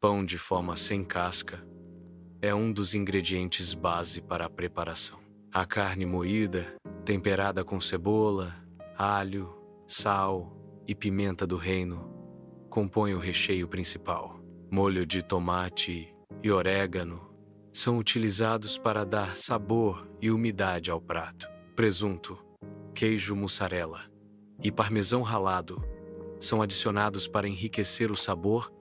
Pão de forma sem casca é um dos ingredientes base para a preparação. A carne moída, temperada com cebola, alho, sal e pimenta do reino, compõe o recheio principal. Molho de tomate e orégano são utilizados para dar sabor e umidade ao prato. Presunto, queijo mussarela e parmesão ralado são adicionados para enriquecer o sabor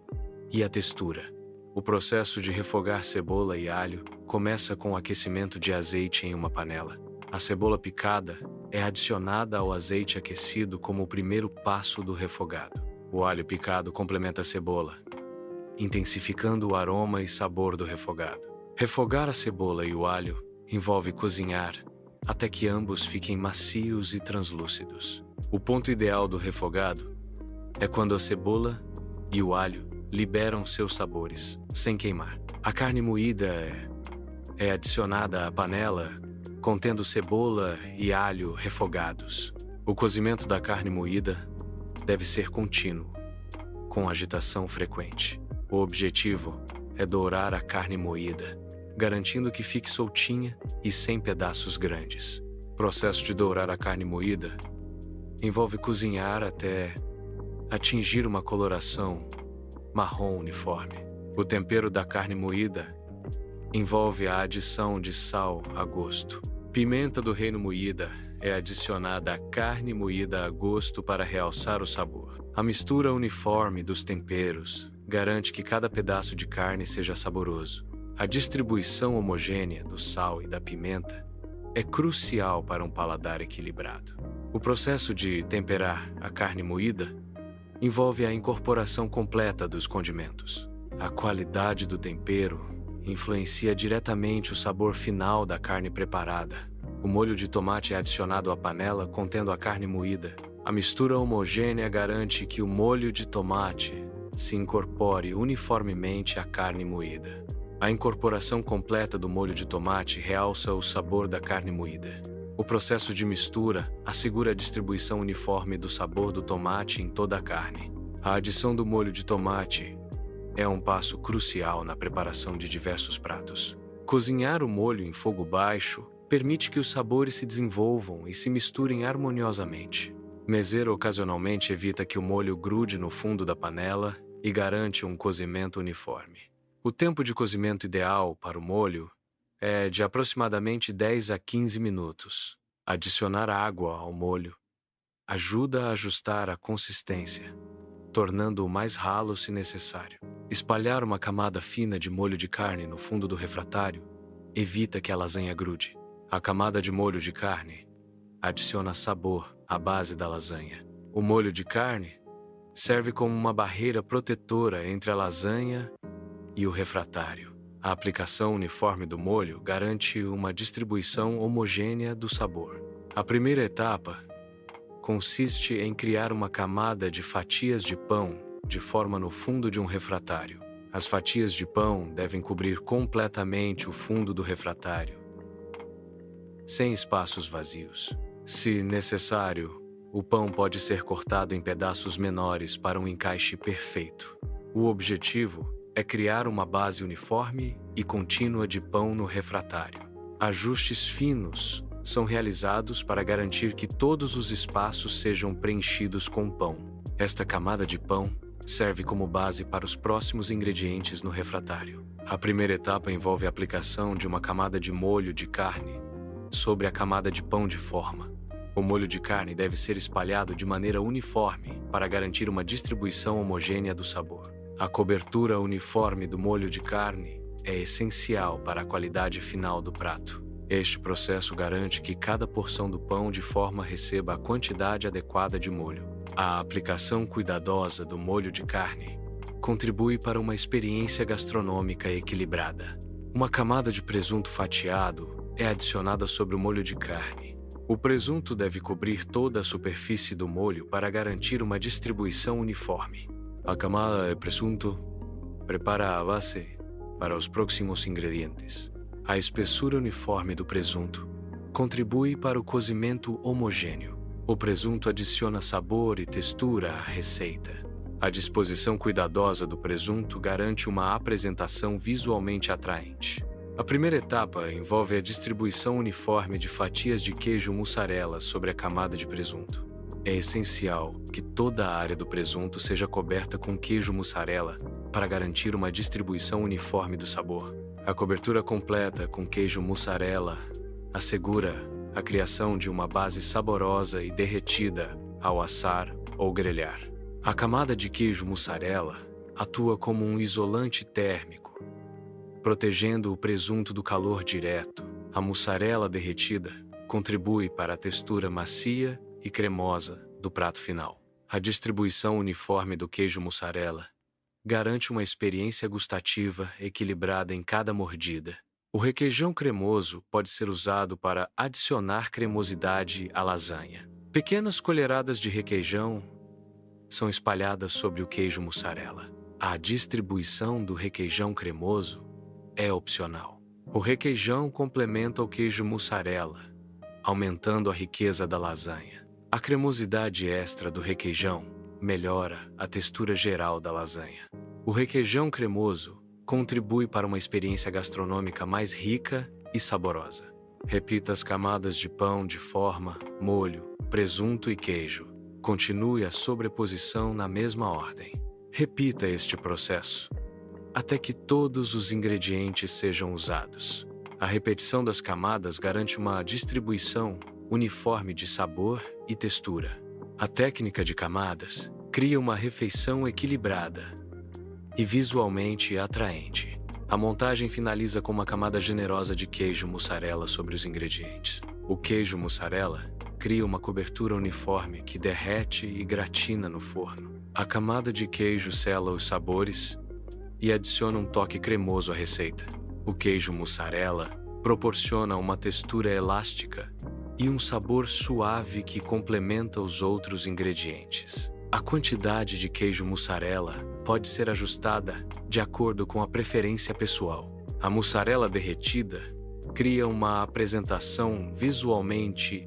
e a textura. O processo de refogar cebola e alho começa com o aquecimento de azeite em uma panela. A cebola picada é adicionada ao azeite aquecido como o primeiro passo do refogado. O alho picado complementa a cebola, intensificando o aroma e sabor do refogado. Refogar a cebola e o alho envolve cozinhar até que ambos fiquem macios e translúcidos. O ponto ideal do refogado é quando a cebola e o alho liberam seus sabores, sem queimar. A carne moída é adicionada à panela, contendo cebola e alho refogados. O cozimento da carne moída deve ser contínuo, com agitação frequente. O objetivo é dourar a carne moída, garantindo que fique soltinha e sem pedaços grandes. O processo de dourar a carne moída envolve cozinhar até atingir uma coloração marrom uniforme. O tempero da carne moída envolve a adição de sal a gosto. Pimenta do reino moída é adicionada à carne moída a gosto para realçar o sabor. A mistura uniforme dos temperos garante que cada pedaço de carne seja saboroso. A distribuição homogênea do sal e da pimenta é crucial para um paladar equilibrado. O processo de temperar a carne moída envolve a incorporação completa dos condimentos. A qualidade do tempero influencia diretamente o sabor final da carne preparada. O molho de tomate é adicionado à panela contendo a carne moída. A mistura homogênea garante que o molho de tomate se incorpore uniformemente à carne moída. A incorporação completa do molho de tomate realça o sabor da carne moída. O processo de mistura assegura a distribuição uniforme do sabor do tomate em toda a carne. A adição do molho de tomate é um passo crucial na preparação de diversos pratos. Cozinhar o molho em fogo baixo permite que os sabores se desenvolvam e se misturem harmoniosamente. Mezer ocasionalmente evita que o molho grude no fundo da panela e garante um cozimento uniforme. O tempo de cozimento ideal para o molho é de aproximadamente 10 a 15 minutos. Adicionar água ao molho ajuda a ajustar a consistência, tornando-o mais ralo se necessário. Espalhar uma camada fina de molho de carne no fundo do refratário evita que a lasanha grude. A camada de molho de carne adiciona sabor à base da lasanha. O molho de carne serve como uma barreira protetora entre a lasanha e o refratário. A aplicação uniforme do molho garante uma distribuição homogênea do sabor. A primeira etapa consiste em criar uma camada de fatias de pão de forma no fundo de um refratário. As fatias de pão devem cobrir completamente o fundo do refratário, sem espaços vazios. Se necessário, o pão pode ser cortado em pedaços menores para um encaixe perfeito. O objetivo é criar uma base uniforme e contínua de pão no refratário. Ajustes finos são realizados para garantir que todos os espaços sejam preenchidos com pão. Esta camada de pão serve como base para os próximos ingredientes no refratário. A primeira etapa envolve a aplicação de uma camada de molho de carne sobre a camada de pão de forma. O molho de carne deve ser espalhado de maneira uniforme para garantir uma distribuição homogênea do sabor. A cobertura uniforme do molho de carne é essencial para a qualidade final do prato. Este processo garante que cada porção do pão de forma receba a quantidade adequada de molho. A aplicação cuidadosa do molho de carne contribui para uma experiência gastronômica equilibrada. Uma camada de presunto fatiado é adicionada sobre o molho de carne. O presunto deve cobrir toda a superfície do molho para garantir uma distribuição uniforme. A camada de presunto prepara a base para os próximos ingredientes. A espessura uniforme do presunto contribui para o cozimento homogêneo. O presunto adiciona sabor e textura à receita. A disposição cuidadosa do presunto garante uma apresentação visualmente atraente. A primeira etapa envolve a distribuição uniforme de fatias de queijo mussarela sobre a camada de presunto. É essencial que toda a área do presunto seja coberta com queijo mussarela para garantir uma distribuição uniforme do sabor. A cobertura completa com queijo mussarela assegura a criação de uma base saborosa e derretida ao assar ou grelhar. A camada de queijo mussarela atua como um isolante térmico, protegendo o presunto do calor direto. A mussarela derretida contribui para a textura macia e cremosa do prato final. A distribuição uniforme do queijo mussarela garante uma experiência gustativa equilibrada em cada mordida. O requeijão cremoso pode ser usado para adicionar cremosidade à lasanha. Pequenas colheradas de requeijão são espalhadas sobre o queijo mussarela. A distribuição do requeijão cremoso é opcional. O requeijão complementa o queijo mussarela, aumentando a riqueza da lasanha. A cremosidade extra do requeijão melhora a textura geral da lasanha. O requeijão cremoso contribui para uma experiência gastronômica mais rica e saborosa. Repita as camadas de pão de forma, molho, presunto e queijo. Continue a sobreposição na mesma ordem. Repita este processo até que todos os ingredientes sejam usados. A repetição das camadas garante uma distribuição uniforme de sabor e textura. A técnica de camadas cria uma refeição equilibrada e visualmente atraente. A montagem finaliza com uma camada generosa de queijo mussarela sobre os ingredientes. O queijo mussarela cria uma cobertura uniforme que derrete e gratina no forno. A camada de queijo sela os sabores e adiciona um toque cremoso à receita. O queijo mussarela proporciona uma textura elástica e um sabor suave que complementa os outros ingredientes. A quantidade de queijo mussarela pode ser ajustada de acordo com a preferência pessoal. A mussarela derretida cria uma apresentação visualmente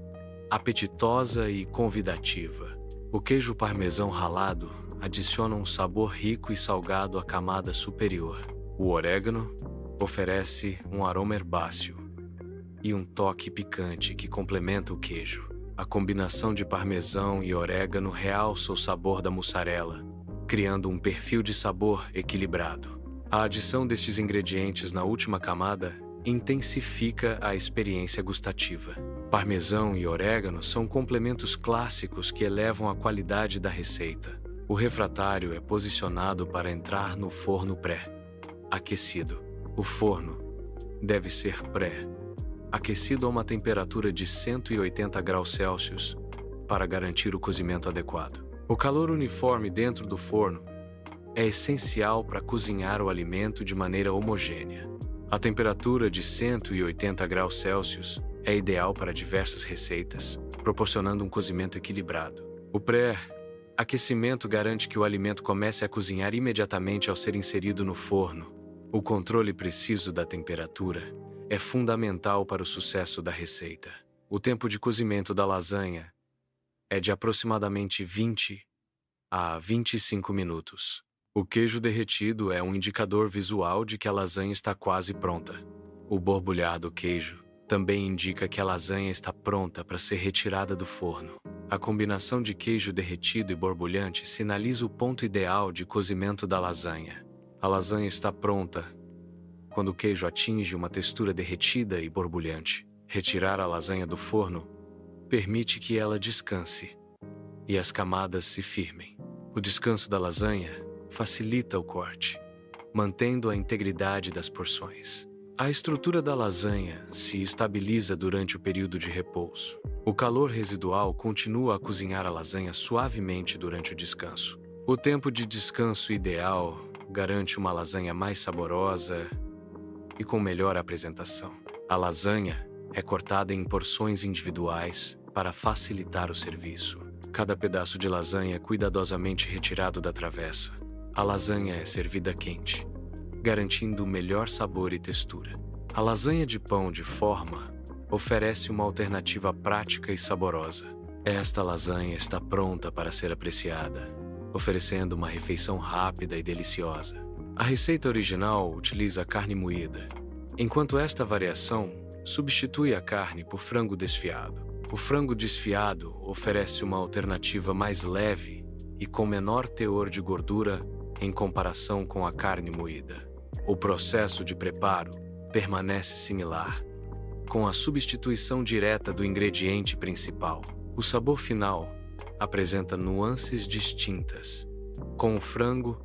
apetitosa e convidativa. O queijo parmesão ralado adiciona um sabor rico e salgado à camada superior. O orégano oferece um aroma herbáceo e um toque picante que complementa o queijo. A combinação de parmesão e orégano realça o sabor da mussarela, criando um perfil de sabor equilibrado. A adição destes ingredientes na última camada intensifica a experiência gustativa. Parmesão e orégano são complementos clássicos que elevam a qualidade da receita. O refratário é posicionado para entrar no forno pré-aquecido. O forno deve ser pré-aquecido a uma temperatura de 180 graus Celsius para garantir o cozimento adequado. O calor uniforme dentro do forno é essencial para cozinhar o alimento de maneira homogênea. A temperatura de 180 graus Celsius é ideal para diversas receitas, proporcionando um cozimento equilibrado. O pré-aquecimento garante que o alimento comece a cozinhar imediatamente ao ser inserido no forno. O controle preciso da temperatura é fundamental para o sucesso da receita. O tempo de cozimento da lasanha é de aproximadamente 20 a 25 minutos. O queijo derretido é um indicador visual de que a lasanha está quase pronta. O borbulhar do queijo também indica que a lasanha está pronta para ser retirada do forno. A combinação de queijo derretido e borbulhante sinaliza o ponto ideal de cozimento da lasanha. A lasanha está pronta quando o queijo atinge uma textura derretida e borbulhante. Retirar a lasanha do forno permite que ela descanse e as camadas se firmem. O descanso da lasanha facilita o corte, mantendo a integridade das porções. A estrutura da lasanha se estabiliza durante o período de repouso. O calor residual continua a cozinhar a lasanha suavemente durante o descanso. O tempo de descanso ideal garante uma lasanha mais saborosa e com melhor apresentação. A lasanha é cortada em porções individuais para facilitar o serviço. Cada pedaço de lasanha é cuidadosamente retirado da travessa. A lasanha é servida quente, garantindo melhor sabor e textura. A lasanha de pão de forma oferece uma alternativa prática e saborosa. Esta lasanha está pronta para ser apreciada oferecendo uma refeição rápida e deliciosa. A receita original utiliza carne moída, enquanto esta variação substitui a carne por frango desfiado. O frango desfiado oferece uma alternativa mais leve e com menor teor de gordura em comparação com a carne moída. O processo de preparo permanece similar, com a substituição direta do ingrediente principal. O sabor final apresenta nuances distintas, com o frango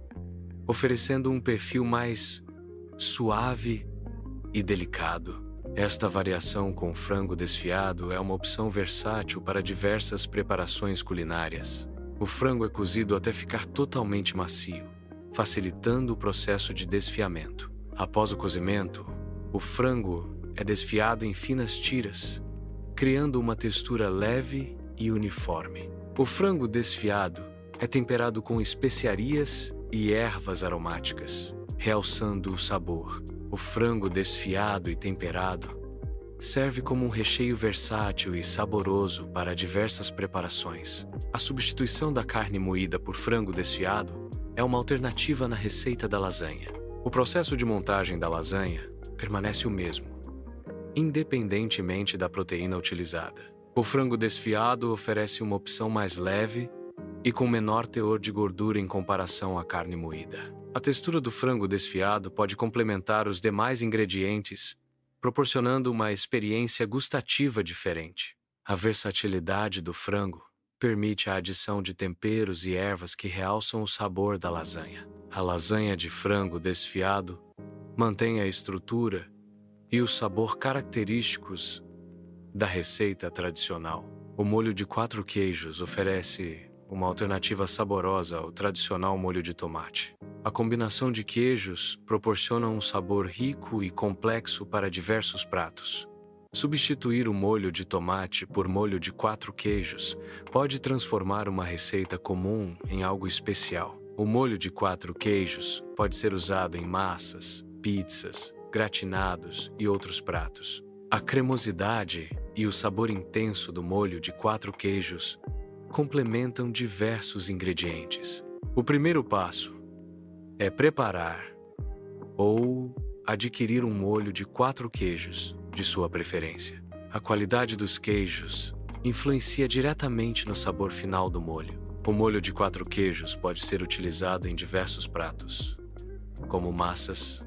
oferecendo um perfil mais suave e delicado. Esta variação com frango desfiado é uma opção versátil para diversas preparações culinárias. O frango é cozido até ficar totalmente macio, facilitando o processo de desfiamento. Após o cozimento, o frango é desfiado em finas tiras, criando uma textura leve e uniforme. O frango desfiado é temperado com especiarias e ervas aromáticas, realçando o sabor. O frango desfiado e temperado serve como um recheio versátil e saboroso para diversas preparações. A substituição da carne moída por frango desfiado é uma alternativa na receita da lasanha. O processo de montagem da lasanha permanece o mesmo, independentemente da proteína utilizada. O frango desfiado oferece uma opção mais leve e com menor teor de gordura em comparação à carne moída. A textura do frango desfiado pode complementar os demais ingredientes, proporcionando uma experiência gustativa diferente. A versatilidade do frango permite a adição de temperos e ervas que realçam o sabor da lasanha. A lasanha de frango desfiado mantém a estrutura e o sabor característicos da receita tradicional. O molho de 4 queijos oferece uma alternativa saborosa ao tradicional molho de tomate. A combinação de queijos proporciona um sabor rico e complexo para diversos pratos. Substituir o molho de tomate por molho de 4 queijos pode transformar uma receita comum em algo especial. O molho de 4 queijos pode ser usado em massas, pizzas, gratinados e outros pratos. A cremosidade e o sabor intenso do molho de 4 queijos complementam diversos ingredientes. O primeiro passo é preparar ou adquirir um molho de 4 queijos de sua preferência. A qualidade dos queijos influencia diretamente no sabor final do molho. O molho de 4 queijos pode ser utilizado em diversos pratos, como massas,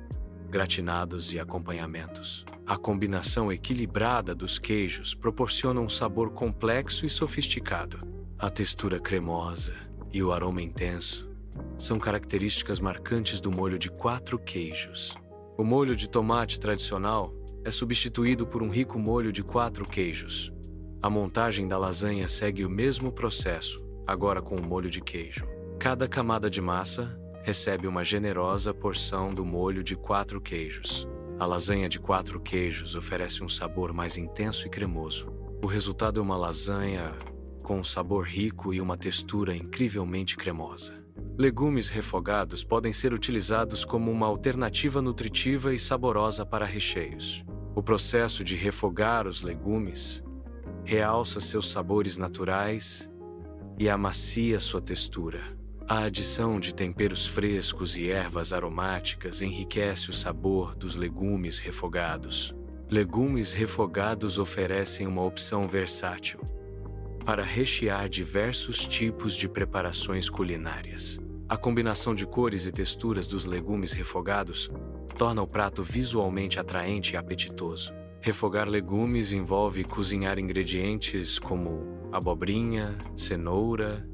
gratinados e acompanhamentos. A combinação equilibrada dos queijos proporciona um sabor complexo e sofisticado. A textura cremosa e o aroma intenso são características marcantes do molho de 4 queijos. O molho de tomate tradicional é substituído por um rico molho de 4 queijos. A montagem da lasanha segue o mesmo processo, agora com o molho de queijo. Cada camada de massa recebe uma generosa porção do molho de 4 queijos. A lasanha de 4 queijos oferece um sabor mais intenso e cremoso. O resultado é uma lasanha com um sabor rico e uma textura incrivelmente cremosa. Legumes refogados podem ser utilizados como uma alternativa nutritiva e saborosa para recheios. O processo de refogar os legumes realça seus sabores naturais e amacia sua textura. A adição de temperos frescos e ervas aromáticas enriquece o sabor dos legumes refogados. Legumes refogados oferecem uma opção versátil para rechear diversos tipos de preparações culinárias. A combinação de cores e texturas dos legumes refogados torna o prato visualmente atraente e apetitoso. Refogar legumes envolve cozinhar ingredientes como abobrinha, cenoura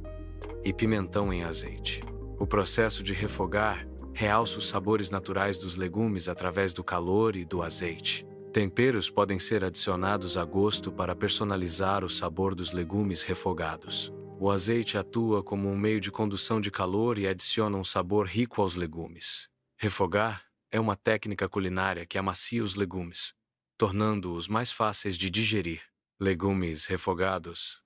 e pimentão em azeite. O processo de refogar realça os sabores naturais dos legumes através do calor e do azeite. Temperos podem ser adicionados a gosto para personalizar o sabor dos legumes refogados. O azeite atua como um meio de condução de calor e adiciona um sabor rico aos legumes. Refogar é uma técnica culinária que amacia os legumes, tornando-os mais fáceis de digerir. Legumes refogados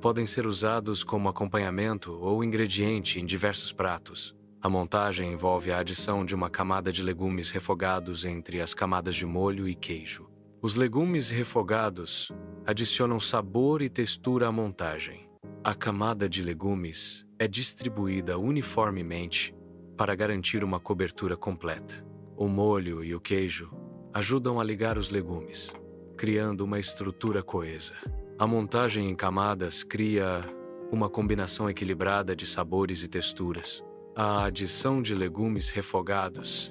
podem ser usados como acompanhamento ou ingrediente em diversos pratos. A montagem envolve a adição de uma camada de legumes refogados entre as camadas de molho e queijo. Os legumes refogados adicionam sabor e textura à montagem. A camada de legumes é distribuída uniformemente para garantir uma cobertura completa. O molho e o queijo ajudam a ligar os legumes, criando uma estrutura coesa. A montagem em camadas cria uma combinação equilibrada de sabores e texturas. A adição de legumes refogados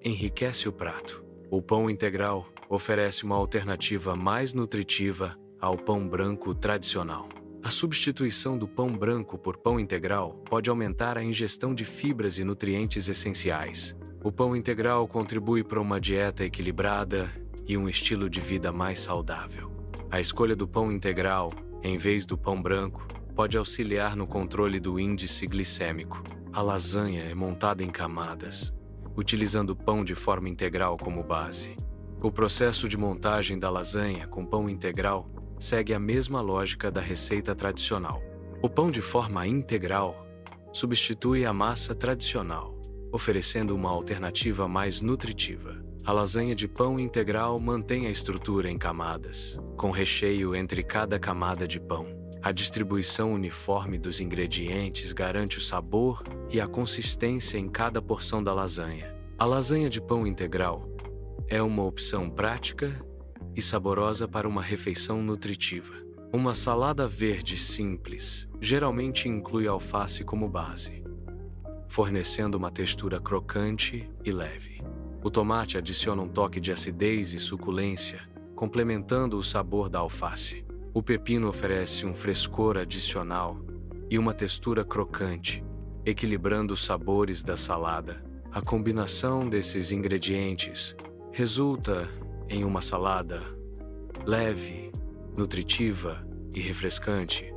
enriquece o prato. O pão integral oferece uma alternativa mais nutritiva ao pão branco tradicional. A substituição do pão branco por pão integral pode aumentar a ingestão de fibras e nutrientes essenciais. O pão integral contribui para uma dieta equilibrada e um estilo de vida mais saudável. A escolha do pão integral, em vez do pão branco, pode auxiliar no controle do índice glicêmico. A lasanha é montada em camadas, utilizando o pão de forma integral como base. O processo de montagem da lasanha com pão integral segue a mesma lógica da receita tradicional. O pão de forma integral substitui a massa tradicional, oferecendo uma alternativa mais nutritiva. A lasanha de pão integral mantém a estrutura em camadas, com recheio entre cada camada de pão. A distribuição uniforme dos ingredientes garante o sabor e a consistência em cada porção da lasanha. A lasanha de pão integral é uma opção prática e saborosa para uma refeição nutritiva. Uma salada verde simples geralmente inclui alface como base, fornecendo uma textura crocante e leve. O tomate adiciona um toque de acidez e suculência, complementando o sabor da alface. O pepino oferece um frescor adicional e uma textura crocante, equilibrando os sabores da salada. A combinação desses ingredientes resulta em uma salada leve, nutritiva e refrescante,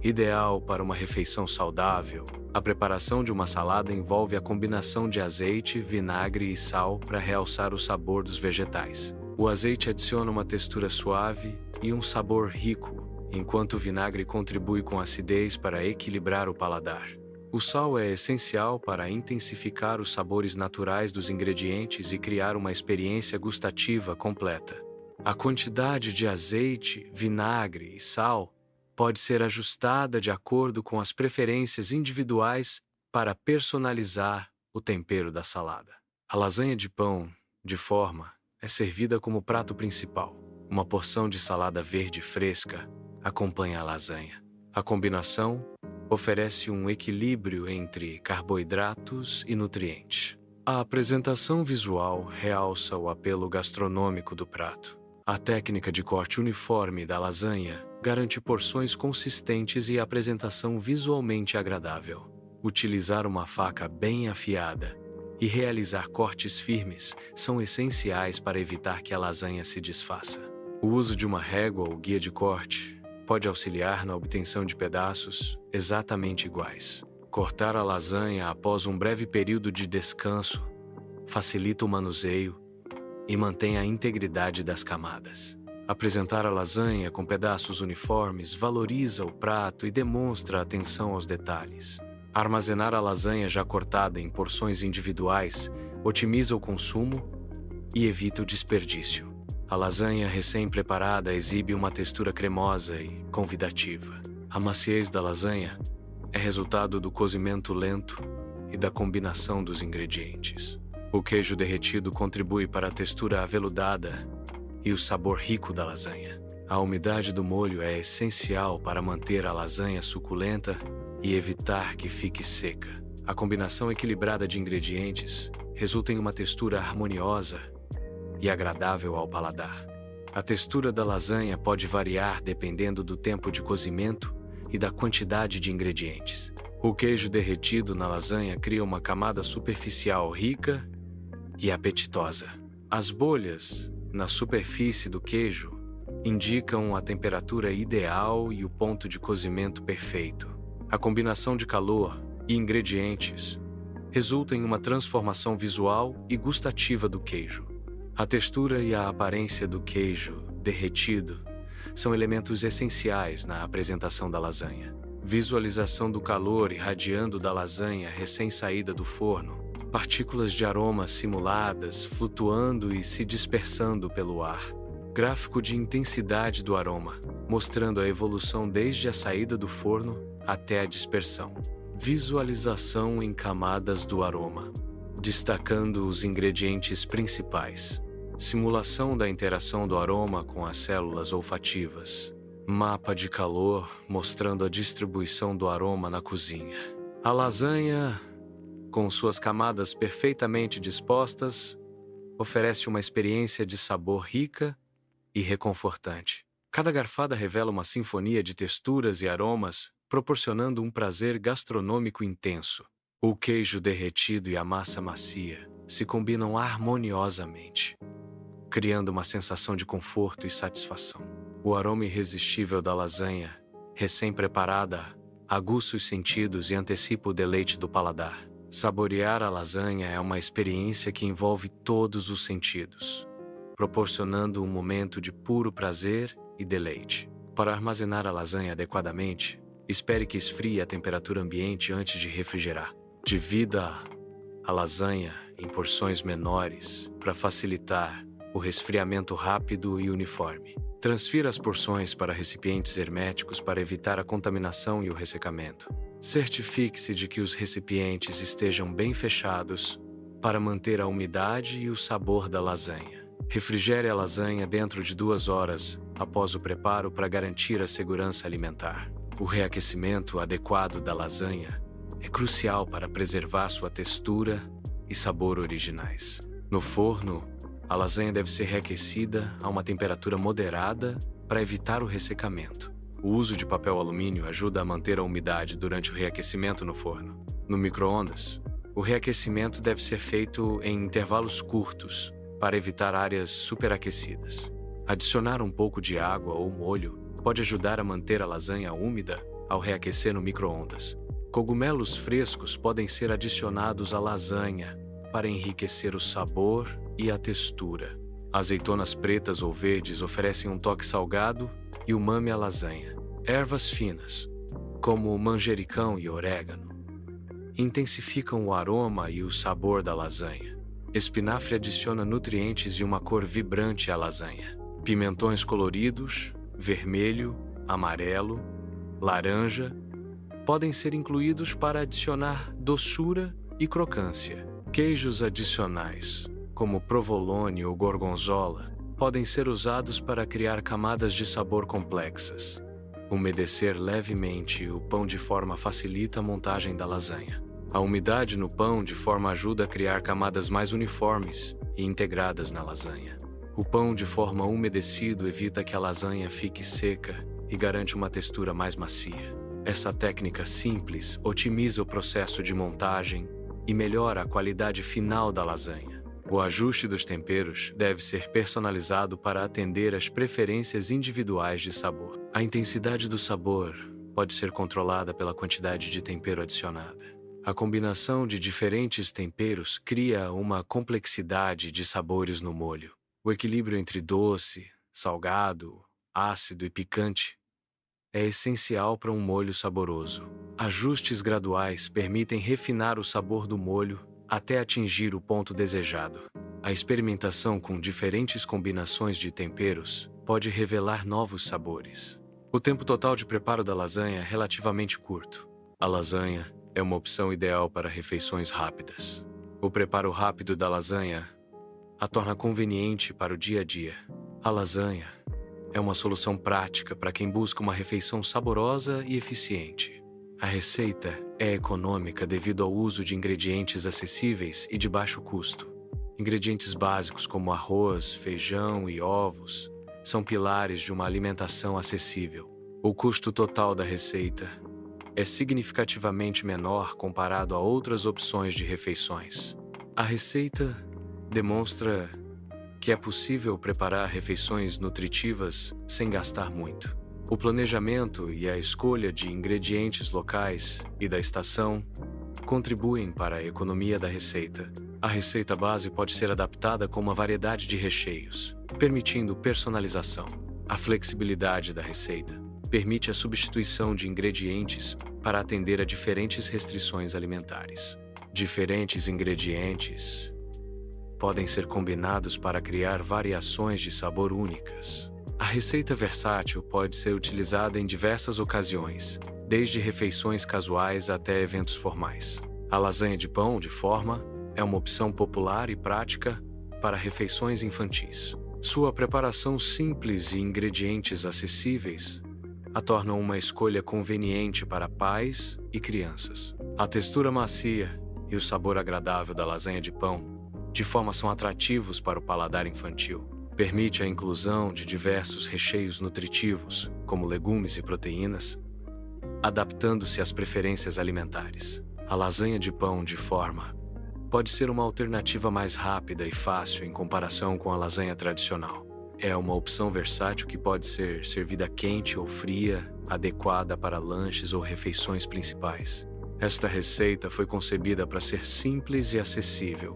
ideal para uma refeição saudável. A preparação de uma salada envolve a combinação de azeite, vinagre e sal para realçar o sabor dos vegetais. O azeite adiciona uma textura suave e um sabor rico, enquanto o vinagre contribui com acidez para equilibrar o paladar. O sal é essencial para intensificar os sabores naturais dos ingredientes e criar uma experiência gustativa completa. A quantidade de azeite, vinagre e sal pode ser ajustada de acordo com as preferências individuais para personalizar o tempero da salada. A lasanha de pão de forma é servida como prato principal. Uma porção de salada verde fresca acompanha a lasanha. A combinação oferece um equilíbrio entre carboidratos e nutrientes. A apresentação visual realça o apelo gastronômico do prato. A técnica de corte uniforme da lasanha garante porções consistentes e apresentação visualmente agradável. Utilizar uma faca bem afiada e realizar cortes firmes são essenciais para evitar que a lasanha se desfaça. O uso de uma régua ou guia de corte pode auxiliar na obtenção de pedaços exatamente iguais. Cortar a lasanha após um breve período de descanso facilita o manuseio e mantém a integridade das camadas. Apresentar a lasanha com pedaços uniformes valoriza o prato e demonstra atenção aos detalhes. Armazenar a lasanha já cortada em porções individuais otimiza o consumo e evita o desperdício. A lasanha recém-preparada exibe uma textura cremosa e convidativa. A maciez da lasanha é resultado do cozimento lento e da combinação dos ingredientes. O queijo derretido contribui para a textura aveludada e o sabor rico da lasanha. A umidade do molho é essencial para manter a lasanha suculenta e evitar que fique seca. A combinação equilibrada de ingredientes resulta em uma textura harmoniosa e agradável ao paladar. A textura da lasanha pode variar dependendo do tempo de cozimento e da quantidade de ingredientes. O queijo derretido na lasanha cria uma camada superficial rica e apetitosa. As bolhas na superfície do queijo indicam a temperatura ideal e o ponto de cozimento perfeito. A combinação de calor e ingredientes resulta em uma transformação visual e gustativa do queijo. A textura e a aparência do queijo derretido são elementos essenciais na apresentação da lasanha. Visualização do calor irradiando da lasanha recém-saída do forno, partículas de aroma simuladas flutuando e se dispersando pelo ar. Gráfico de intensidade do aroma, mostrando a evolução desde a saída do forno até a dispersão. Visualização em camadas do aroma, destacando os ingredientes principais. Simulação da interação do aroma com as células olfativas. Mapa de calor mostrando a distribuição do aroma na cozinha. A lasanha, com suas camadas perfeitamente dispostas, oferece uma experiência de sabor rica e reconfortante. Cada garfada revela uma sinfonia de texturas e aromas, proporcionando um prazer gastronômico intenso. O queijo derretido e a massa macia se combinam harmoniosamente, criando uma sensação de conforto e satisfação. O aroma irresistível da lasanha, recém-preparada, aguça os sentidos e antecipa o deleite do paladar. Saborear a lasanha é uma experiência que envolve todos os sentidos, proporcionando um momento de puro prazer e deleite. Para armazenar a lasanha adequadamente, espere que esfrie a temperatura ambiente antes de refrigerar. Divida a lasanha em porções menores para facilitar o resfriamento rápido e uniforme. Transfira as porções para recipientes herméticos para evitar a contaminação e o ressecamento. Certifique-se de que os recipientes estejam bem fechados para manter a umidade e o sabor da lasanha. Refrigere a lasanha dentro de 2 horas após o preparo para garantir a segurança alimentar. O reaquecimento adequado da lasanha é crucial para preservar sua textura e sabor originais. No forno, a lasanha deve ser reaquecida a uma temperatura moderada para evitar o ressecamento. O uso de papel alumínio ajuda a manter a umidade durante o reaquecimento no forno. No micro-ondas, o reaquecimento deve ser feito em intervalos curtos para evitar áreas superaquecidas. Adicionar um pouco de água ou molho pode ajudar a manter a lasanha úmida ao reaquecer no micro-ondas. Cogumelos frescos podem ser adicionados à lasanha para enriquecer o sabor e a textura. Azeitonas pretas ou verdes oferecem um toque salgado e umami à lasanha. Ervas finas, como manjericão e orégano, intensificam o aroma e o sabor da lasanha. Espinafre adiciona nutrientes e uma cor vibrante à lasanha. Pimentões coloridos, vermelho, amarelo, laranja, podem ser incluídos para adicionar doçura e crocância. Queijos adicionais, como provolone ou gorgonzola, podem ser usados para criar camadas de sabor complexas. Umedecer levemente o pão de forma facilita a montagem da lasanha. A umidade no pão de forma ajuda a criar camadas mais uniformes e integradas na lasanha. O pão de forma umedecido evita que a lasanha fique seca e garante uma textura mais macia. Essa técnica simples otimiza o processo de montagem e melhora a qualidade final da lasanha. O ajuste dos temperos deve ser personalizado para atender às preferências individuais de sabor. A intensidade do sabor pode ser controlada pela quantidade de tempero adicionada. A combinação de diferentes temperos cria uma complexidade de sabores no molho. O equilíbrio entre doce, salgado, ácido e picante é essencial para um molho saboroso. Ajustes graduais permitem refinar o sabor do molho até atingir o ponto desejado. A experimentação com diferentes combinações de temperos pode revelar novos sabores. O tempo total de preparo da lasanha é relativamente curto. A lasanha é uma opção ideal para refeições rápidas. O preparo rápido da lasanha a torna conveniente para o dia a dia. A lasanha é uma solução prática para quem busca uma refeição saborosa e eficiente. A receita é econômica devido ao uso de ingredientes acessíveis e de baixo custo. Ingredientes básicos como arroz, feijão e ovos são pilares de uma alimentação acessível. O custo total da receita é significativamente menor comparado a outras opções de refeições. A receita demonstra que é possível preparar refeições nutritivas sem gastar muito. O planejamento e a escolha de ingredientes locais e da estação contribuem para a economia da receita. A receita base pode ser adaptada com uma variedade de recheios, permitindo personalização. A flexibilidade da receita permite a substituição de ingredientes para atender a diferentes restrições alimentares. Diferentes ingredientes podem ser combinados para criar variações de sabor únicas. A receita versátil pode ser utilizada em diversas ocasiões, desde refeições casuais até eventos formais. A lasanha de pão de forma é uma opção popular e prática para refeições infantis. Sua preparação simples e ingredientes acessíveis a tornam uma escolha conveniente para pais e crianças. A textura macia e o sabor agradável da lasanha de pão de forma são atrativos para o paladar infantil. Permite a inclusão de diversos recheios nutritivos, como legumes e proteínas, adaptando-se às preferências alimentares. A lasanha de pão de forma pode ser uma alternativa mais rápida e fácil em comparação com a lasanha tradicional. É uma opção versátil que pode ser servida quente ou fria, adequada para lanches ou refeições principais. Esta receita foi concebida para ser simples e acessível,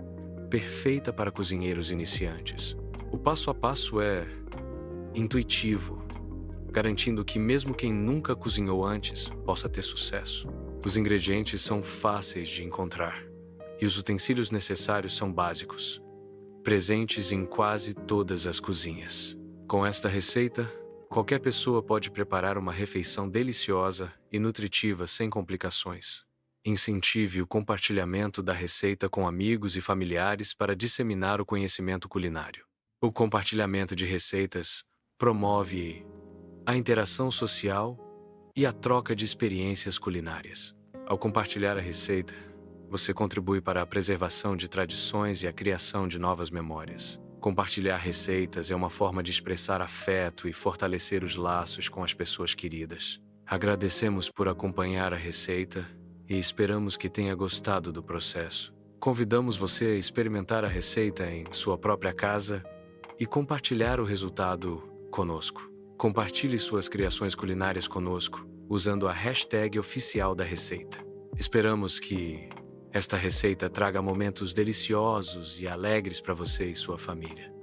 perfeita para cozinheiros iniciantes. O passo a passo é intuitivo, garantindo que mesmo quem nunca cozinhou antes possa ter sucesso. Os ingredientes são fáceis de encontrar e os utensílios necessários são básicos, presentes em quase todas as cozinhas. Com esta receita, qualquer pessoa pode preparar uma refeição deliciosa e nutritiva sem complicações. Incentive o compartilhamento da receita com amigos e familiares para disseminar o conhecimento culinário. O compartilhamento de receitas promove a interação social e a troca de experiências culinárias. Ao compartilhar a receita, você contribui para a preservação de tradições e a criação de novas memórias. Compartilhar receitas é uma forma de expressar afeto e fortalecer os laços com as pessoas queridas. Agradecemos por acompanhar a receita e esperamos que tenha gostado do processo. Convidamos você a experimentar a receita em sua própria casa e compartilhar o resultado conosco. Compartilhe suas criações culinárias conosco usando a hashtag oficial da receita. Esperamos que esta receita traga momentos deliciosos e alegres para você e sua família.